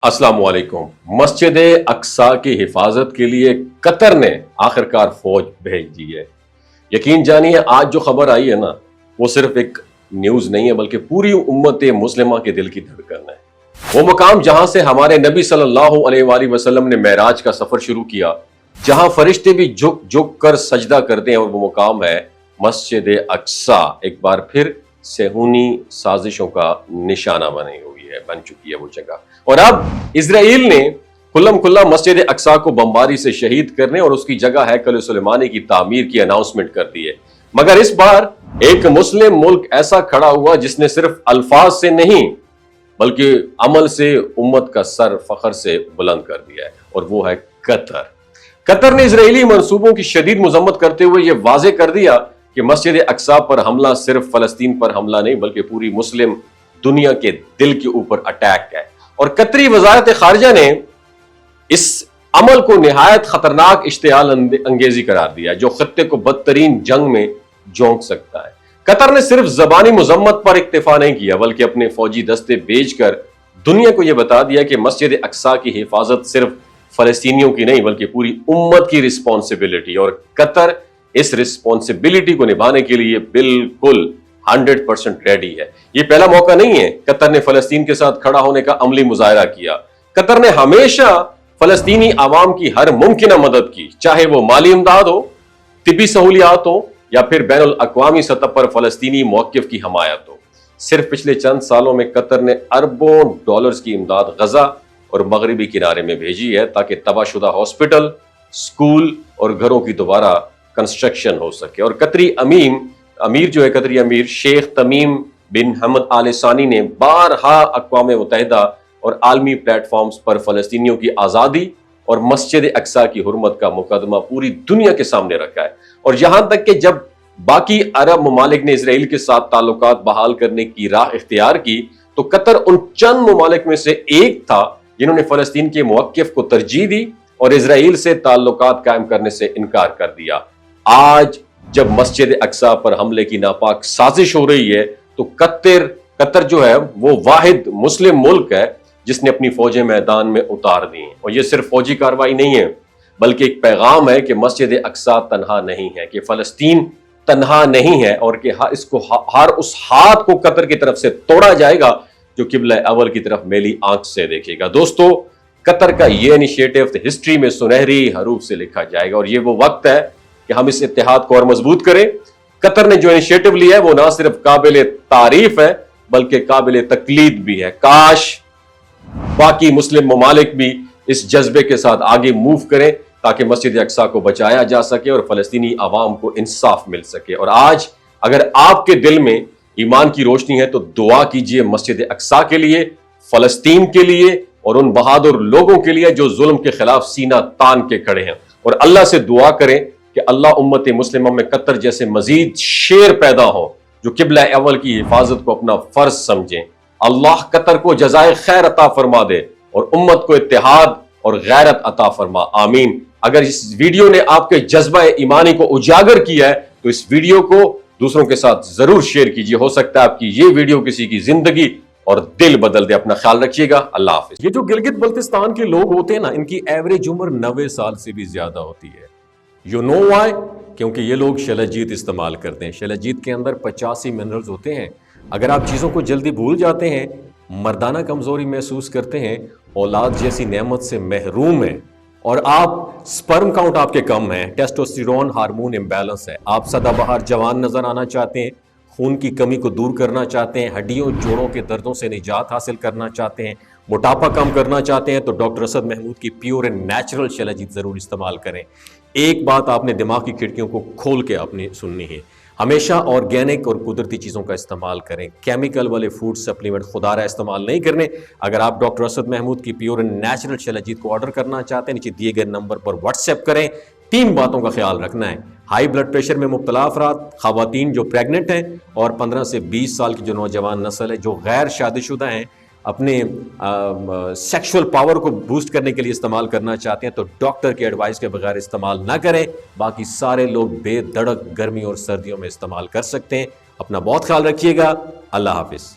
अस्सलाम वालेकुम। मस्जिद अक्सा की हिफाजत के लिए कतर ने आखिरकार फौज भेज दी है। यकीन जानिए आज जो खबर आई है ना, वो सिर्फ एक न्यूज नहीं है बल्कि पूरी उम्मत मुस्लिमा के दिल की धड़कन है। वो मकाम जहां से हमारे नबी सल्लल्लाहु अलैहि वसल्लम ने मेराज का सफर शुरू किया, जहां फरिश्ते भी झुक झुक कर सजदा करते हैं, और वो मकाम है मस्जिद अक्सा। एक बार फिर सेहूनी साजिशों का निशाना बन चुकी है वो जगह। और अब इजराइल ने खुल्लम खुल्ला मस्जिद अक्सा को बमबारी से शहीद करने और उसकी जगह हैकल सुलेमानी की तामीर की अनाउंसमेंट कर दी है। मगर इस बार एक मुस्लिम मुल्क ऐसा खड़ा हुआ जिसने सिर्फ अल्फाज से नहीं बल्कि अमल से उम्मत का सर फखर से बुलंद कर दिया है, और वो है कतर। कतर ने इजरायली मंसूबों की शदीद मजम्मत करते हुए यह वाजे कर दिया कि मस्जिद अक्सा पर हमला सिर्फ फलस्तीन पर हमला नहीं बल्कि पूरी मुस्लिम दुनिया के दिल के ऊपर अटैक है। और कतरी वजारत खारजा ने इस अमल को निहायत खतरनाक इश्तियाल अंगेजी करार दिया जो खत्ते को बदतरीन जंग में झोंक सकता है। कतर ने सिर्फ जबानी मुजम्मत पर इक्तिफा नहीं किया बल्कि अपने फौजी दस्ते भेजकर दुनिया को यह बता दिया कि मस्जिद अक्सा की हिफाजत सिर्फ फलस्तीनियों की नहीं बल्कि पूरी उम्मत की रिस्पॉन्सिबिलिटी, और कतर इस रिस्पॉन्सिबिलिटी को निभाने के लिए बिल्कुल 100% रेडी है। ये पहला मौका नहीं है कतर ने फलस्तीन के साथ खड़ा होने का अमली मुजाहरा किया। कतर ने हमेशा फलस्तीनी आवाम की हर मुमकिन मदद की, चाहे वो माली इमदाद हो, तिब्बी सहूलियात हो, या फिर बैनुल अक़वामी सतह पर फलस्तीनी मौक़िफ़ की हमायत हो। सिर्फ पिछले चंद सालों में कतर ने अरबों डॉलर्स की इमदाद गजा और मगरबी किनारे में भेजी है ताकि तबाहशुदा हॉस्पिटल, स्कूल और घरों की दोबारा कंस्ट्रक्शन हो सके। और कतरी अमीर जो है कतरी अमीर शेख तमीम बिन हमद आल सानी ने बारहा अक़वाम मुत्तहिदा और आलमी प्लेटफॉर्म्स पर फलस्तीनियों की आज़ादी और मस्जिद अक्सा की हुर्मत का मुकदमा पूरी दुनिया के सामने रखा है। और यहां तक कि जब बाकी अरब ममालिक ने इसराइल के साथ ताल्लुकात बहाल करने की राह इख्तियार की तो कतर उन चंद ममालिक में से एक था जिन्होंने फलस्तीन के मौक़िफ़ को तरजीह दी और इसराइल से ताल्लुकात कायम करने से इनकार कर दिया। आज जब मस्जिद अक्सा पर हमले की नापाक साजिश हो रही है तो कतर जो है वो वाहिद मुस्लिम मुल्क है जिसने अपनी फौजें मैदान में उतार दी हैं। और ये सिर्फ फौजी कार्रवाई नहीं है बल्कि एक पैगाम है कि मस्जिद अक्सा तन्हा नहीं है, कि फलस्तीन तन्हा नहीं है, और कि इसको हर उस हाथ को कतर की तरफ से तोड़ा जाएगा जो किबला अव्वल की तरफ मेली आंख से देखेगा। दोस्तों, कतर का ये इनिशिएटिव हिस्ट्री में सुनहरी हरूफ से लिखा जाएगा और ये वो वक्त है कि हम इस इत्तेहाद को और मजबूत करें। कतर ने जो इनिशिएटिव लिया है वो ना सिर्फ काबिल तारीफ है बल्कि काबिल तकलीद भी है। काश बाकी मुस्लिम ममालिक भी इस जज्बे के साथ आगे मूव करें ताकि मस्जिद अक्सा को बचाया जा सके और फलस्तीनी आवाम को इंसाफ मिल सके। और आज अगर आपके दिल में ईमान की रोशनी है तो दुआ कीजिए मस्जिद अक्सा के लिए, फलस्तीन के लिए और उन बहादुर लोगों के लिए जो जुल्म के खिलाफ सीना तान के खड़े हैं। और अल्लाह से दुआ करें कि अल्लाह उम्मत मुस्लिमा में कतर जैसे मजीद शेर पैदा हो जो किबला अव्वल की हिफाजत को अपना फर्ज समझें। अल्लाह कतर को जज़ाए खैर अता फरमा दे और उम्मत को इत्तेहाद और गैरत अता फरमा। आमीन। अगर इस वीडियो ने आपके जज्बा ईमानी को उजागर किया है तो इस वीडियो को दूसरों के साथ जरूर शेयर कीजिए। हो सकता है आपकी ये वीडियो किसी की जिंदगी और दिल बदल दे। अपना ख्याल रखिएगा। अल्लाह हाफिज। ये जो गिलगित बल्तिस्तान के लोग होते हैं ना, इनकी एवरेज उम्र 90 साल से भी ज्यादा होती है। You know why? क्योंकि ये लोग शलजीत इस्तेमाल करते हैं। शलजीत के अंदर 85 मिनरल्स होते हैं। अगर आप चीज़ों को जल्दी भूल जाते हैं, मर्दाना कमज़ोरी महसूस करते हैं, औलाद जैसी नेमत से महरूम हैं, और आप स्पर्म काउंट आपके कम है, टेस्टोस्टेरोन हार्मोन इम्बैलेंस है, आप सदाबहार जवान नज़र आना चाहते हैं, खून की कमी को दूर करना चाहते हैं, हड्डियों जोड़ों के दर्दों से निजात हासिल करना चाहते हैं, मोटापा कम करना चाहते हैं, तो डॉक्टर असद महमूद की प्योर एंड नेचुरल शलजीत ज़रूर इस्तेमाल करें। एक बात आपने दिमाग की खिड़कियों को खोल के आपने सुननी है, हमेशा ऑर्गेनिक और कुदरती चीज़ों का इस्तेमाल करें। केमिकल वाले फूड सप्लीमेंट खुदारा इस्तेमाल नहीं करने। अगर आप डॉक्टर असद महमूद की प्योर एंड नेचुरल शलजीत को ऑर्डर करना चाहते हैं, नीचे दिए गए नंबर पर व्हाट्सएप करें। 3 बातों का ख्याल रखना है: हाई ब्लड प्रेशर में मुब्तला अफराद, खवातीन जो प्रेग्नेंट हैं, और 15 से 20 साल की जो नौजवान नस्ल है जो गैर शादीशुदा हैं, अपने सेक्सुअल पावर को बूस्ट करने के लिए इस्तेमाल करना चाहते हैं तो डॉक्टर की एडवाइस के बगैर इस्तेमाल ना करें। बाकी सारे लोग बेधड़क गर्मी और सर्दियों में इस्तेमाल कर सकते हैं। अपना बहुत ख्याल रखिएगा। अल्लाह हाफिज।